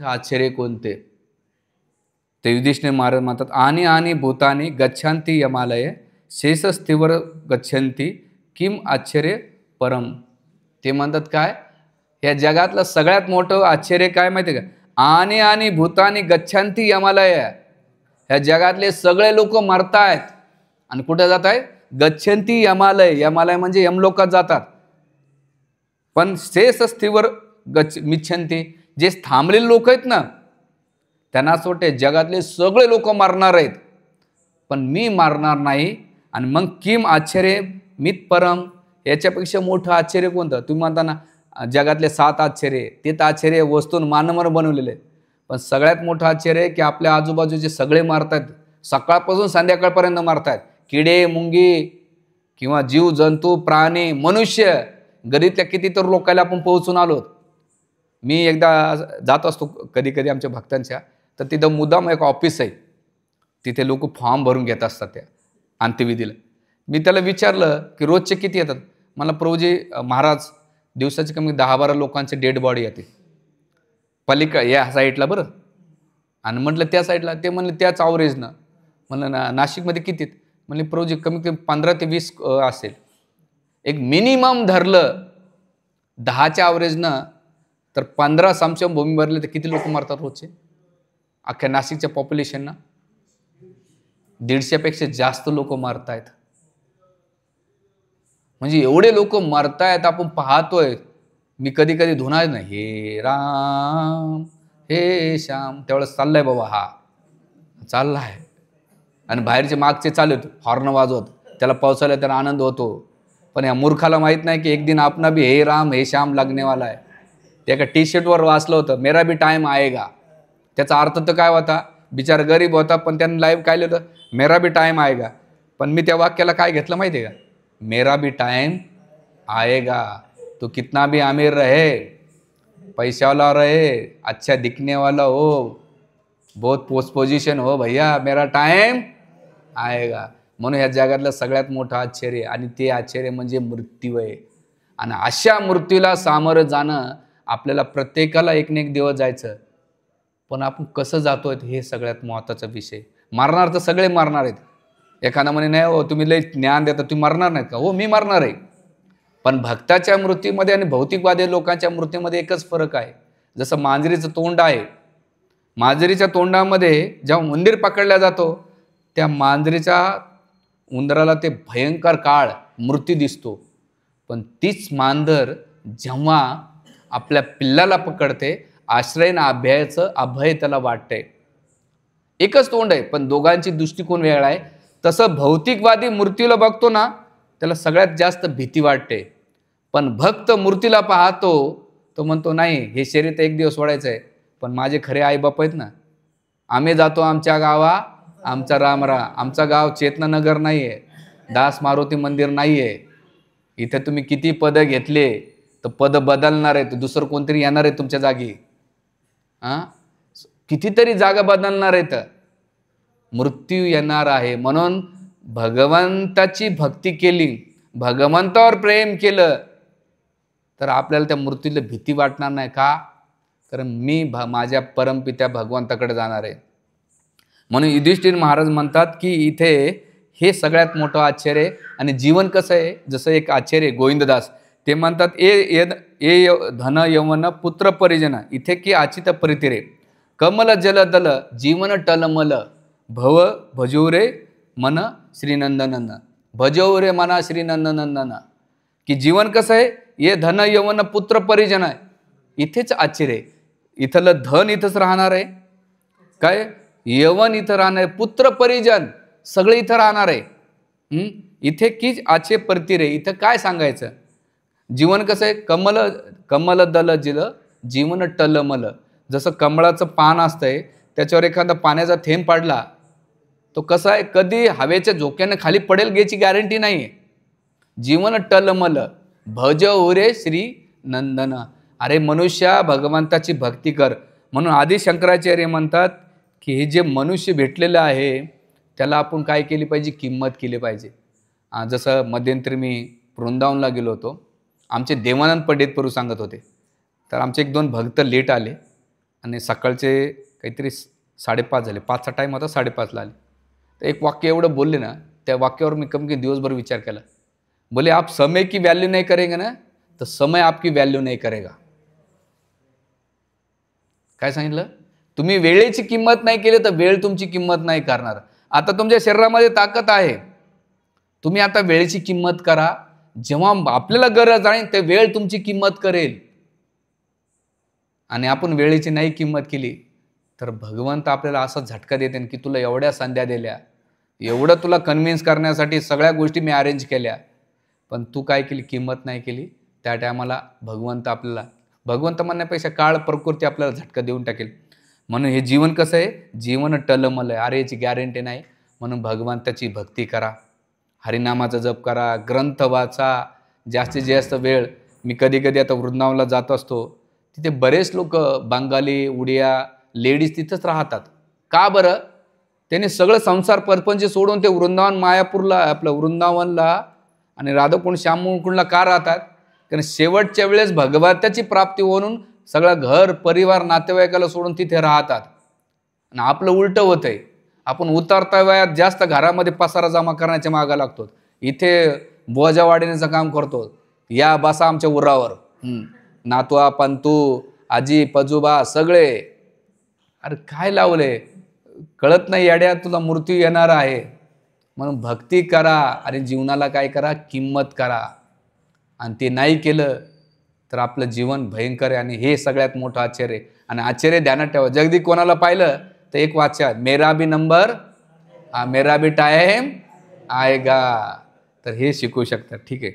आश्चर्य कोणते? ते युधिष्ठिर महाराज म्हणतात, आणि आणि भूतानी गच्छन्ति यमालय शेषस्थिवर गच्छन्ति किम आश्चर्य परम. ते म्हणतात काय, या जगातलं सगळ्यात मोठं आश्चर्य काय माहिती का? आणि आणि भूतानी गच्छन्ति यमालय. ह्या जगातले सगळे लोक मरतायत आणि कुठे जात आहेत? गच्छन्ति यमालय. यमालय म्हणजे यमलोकात जातात. पण शेषस्थिवर मिच्छन्ति, जे थांबलेले लोक आहेत ना, त्यांना असं वाटते जगातले सगळे लोक मरणार आहेत, पण मी मरणार नाही. आणि मग किम आश्चर्य मित परम, याच्यापेक्षा मोठं आश्चर्य कोणतं? तुम्ही म्हणता ना जगातले 7 आश्चर्य, ते तर आश्चर्य वस्तून मानवानं बनवलेले, पण सगळ्यात मोठं आश्चर्य आहे की आपल्या आजूबाजूचे सगळे मारतात, सकाळपासून संध्याकाळपर्यंत मारतात. किडे मुंगी किंवा जीव जंतू प्राणी मनुष्य, गरीतल्या किती तर लोकांना आपण पोहोचून आलो. मी एकदा जात असतो कधी कधी आमच्या भक्तांच्या, तर तिथं मुद्दाम एक ऑफिस आहे, तिथे लोक फॉर्म भरून घेत असतात त्या अंत्यविधीला. मी त्याला विचारलं की रोजचे किती येतात? मला प्रभूजी महाराज दिवसाचे कमी 10-12 लोकांचे डेड बॉडी येते या साईडला बरं. आणि म्हटलं त्या साईडला? ते म्हणले त्याच ॲव्हरेजनं. म्हणलं नाशिकमध्ये किती? म्हणले प्रभूजी कमी कमी 15 ते 20 असेल. एक मिनिमम धरलं 10च्या ॲव्हरेजनं तर 15 स्मशानभूमी भरले तर किती लोक मरतात रोजचे? अख्ख्या नाशिकच्या पॉप्युलेशनना 150पेक्षा जास्त लोक मरतायत. म्हणजे एवढे लोक मरतायत आपण पाहतोय. मी कधी कधी धुणार ना, हे राम हे श्याम, त्यावेळेस चाललाय बाबा, हा चाललाय, आणि बाहेरचे मागचे चालत हॉर्न वाजवत, त्याला पावसाला त्याला आनंद होतो. पण या मूर्खाला माहित नाही की एक दिन आपला भी हे राम हे श्याम लागणेवाला आहे. ते एका टी-शर्टवर वाचलं होतं, मेरा भी टाइम आएगा. त्याचा अर्थ तर काय होता? बिचारा गरीब होता, पण त्याने लाईव्ह काय लिहिलं? मेरा भी टाइम आएगा. पण मी त्या वाक्याला काय घेतलं माहिती आहे का? मेरा भी टाइम आएगा, तो कितना भी अमीर रहे, पैसा वाला रहे, अच्छा दिखने वाला हो, बहुत पोस्ट पोजिशन हो, भैया मेरा टाइम आएगा. म्हणून ह्या जगातलं सगळ्यात मोठं आश्चर्य, आणि ते आश्चर्य म्हणजे मृत्यू आहे. आणि अशा मृत्यूला सामोरं जाणं आपल्याला प्रत्येकाला एक ना एक दिवस जायचं, पण आपण कसं जातोय हे सगळ्यात महत्त्वाचा विषय. मरणार तर सगळे मरणार आहेत. एखादा म्हणे नाही हो तुम्ही लई ज्ञान देता, तुम्ही मरणार नाहीत का? हो मी मरणार आहे. पण भक्ताच्या मृत्यूमध्ये आणि भौतिकवादी लोकांच्या मृत्यूमध्ये एकच फरक आहे. जसं मांजरीचं तोंड आहे, मांजरीच्या तोंडामध्ये जेव्हा उंदीर पकडला जातो, त्या मांजरीच्या उंदराला ते भयंकर काळ मृत्यू दिसतो. पण तीच मांजर जेव्हा आपल्या पिल्लाला पकडते, आश्रय ना अभयाचं अभय त्याला वाटतंय. एकच तोंड आहे, पण दोघांची दृष्टिकोन वेगळा आहे. तसं भौतिकवादी मृत्यूला बघतो ना, त्याला सगळ्यात जास्त भीती वाटते. पण भक्त मृत्यूला पाहतो, तो म्हणतो नाही हे शरीर तर एक दिवस सोडायचं आहे, पण माझे खरे आईबाप आहेत ना. आम्ही जातो आमच्या गावा, आमचा रामरा. आमचा गाव चेतनानगर नाही आहे, दास मारुती मंदिर नाही आहे. इथे तुम्ही किती पदं घेतले तर पद बदलणार आहेत, दुसरं कोणतरी येणार आहे तुमच्या जागी. कितीतरी जागा बदलणार आहेत, मृत्यू येणार आहे. म्हणून भगवंताची भक्ती केली, भगवंतावर प्रेम केलं, तर आपल्याला त्या मृत्यूला भीती वाटणार नाही. का? कारण मी माझ्या परमपित्या भगवंताकडे जाणार आहे. म्हणून युधिष्ठिर महाराज म्हणतात की इथे हे सगळ्यात मोठं आश्चर्य आहे. आणि जीवन कसं आहे, जसं एक आश्चर्य गोविंददास ते म्हणतात, ए धन यवन पुत्र परिजन इथे की आचित परितिरे कमल जल दल जीवन टलमल भव भजोरे मन श्रीनंदनंदन. भजोरे मना श्रीनंदनंदन. की जीवन कसं आहे, ये धन यवन पुत्र परिजन आहे. इथेच आश्चर्य आहे. इथलं धन इथंच राहणार आहे, काय यवन इथं राहणार आहे, पुत्र परिजन सगळे इथं राहणार आहे. इथे की आचे परतिरे. इथं काय सांगायचं? जीवन कसं आहे, कमल दल जिल जीवन टलमल. जसं कमळाचं पान असतंय, त्याच्यावर एखादा पाण्याचा थेंब पडला, तो कसा आहे, कधी हवेच्या झोक्याने खाली पडेल याची गॅरंटी नाही आहे. जीवन टलमल भज उरे श्री नंदन. अरे मनुष्या भगवंताची भक्ती कर. म्हणून आदि शंकराचार्य म्हणतात की हे जे मनुष्य भेटलेलं आहे त्याला आपण काय केली पाहिजे, किंमत केली पाहिजे. जसं मध्यंतरी मी वृंदावनला गेलो होतो, आमचे देवानंद पंडित प्रभू सांगत होते, तर आमचे 1-2 भक्त लेट आले आणि सकाळचे काहीतरी 5:30 झाले, 5चा टाईम होता, 5:30ला आले. तर एक वाक्य एवढं बोलले ना, त्या वाक्यावर मी कमी दिवसभर विचार केला. बोले आप समय की वैल्यू नहीं करेंगे ना, तर समय आपकी वैल्यू नहीं करेगा. काय सांगितलं? तुम्ही वेळेची किंमत नाही केली तर वेळ तुमची किंमत नाही करणार. आता तुमच्या शरीरामध्ये ताकद आहे, तुम्ही आता वेळेची किंमत करा. जेव्हा आपल्याला गरज आहे ते वेळ तुमची किंमत करेल. आणि आपण वेळेची नाही किंमत केली तर भगवंत आपल्याला असा झटका देते की तुला एवढ्या संध्या दिल्या, एवढं तुला कन्व्हिन्स करण्यासाठी सगळ्या गोष्टी मी अरेंज केल्या, पण तू काय केली? किंमत नाही केली. त्या टायमाला भगवंत म्हणण्यापेक्षा काळ प्रकृती आपल्याला झटका देऊन टाकेल. म्हणून हे जीवन कसं आहे? जीवन टलमल आहे. अरे याची गॅरंटी नाही. म्हणून भगवंताची भक्ती करा, हरिनामाचा जप करा, ग्रंथ वाचा, जास्तीत जास्त वेळ. मी कधी कधी आता वृंदावनला जात असतो, तिथे बरेच लोक बंगाली, उडिया, लेडीज तिथंच राहतात. का बरं? त्याने सगळं संसार परपंच सोडून ते वृंदावन मायापूरला, आपलं वृंदावनला आणि राधाकुंड श्यामकुंडला का राहतात? कारण शेवटच्या वेळेस भगवंताची प्राप्ती होऊन सगळं घर परिवार नातेवाईकाला सोडून तिथे राहतात. आणि आपलं उलटं होत आहे. आपण उतरता वयात जास्त घरामध्ये पसारा जमा करण्याच्या मागा लागतो, इथे बोजा वाढवण्याचं काम करतो. या बसा आमच्या उरावर, नातवा पंतू आजी पजोबा सगळे. अरे काय लावले? कळत नाही येड्या, तुला मृत्यू येणार आहे. म्हणून भक्ती करा आणि जीवनाला काय करा? किंमत करा. आणि ते नाही केलं तर आपलं जीवन भयंकर आहे. आणि हे सगळ्यात मोठं आश्चर्य. आणि आश्चर्य ध्यानात ठेवा, जगदी कोणाला पाहिलं तर एक वाचा, मेरा भी नंबर, मेरा भी टाइम आएगा. तर हे शिकू शकतात. ठीक आहे.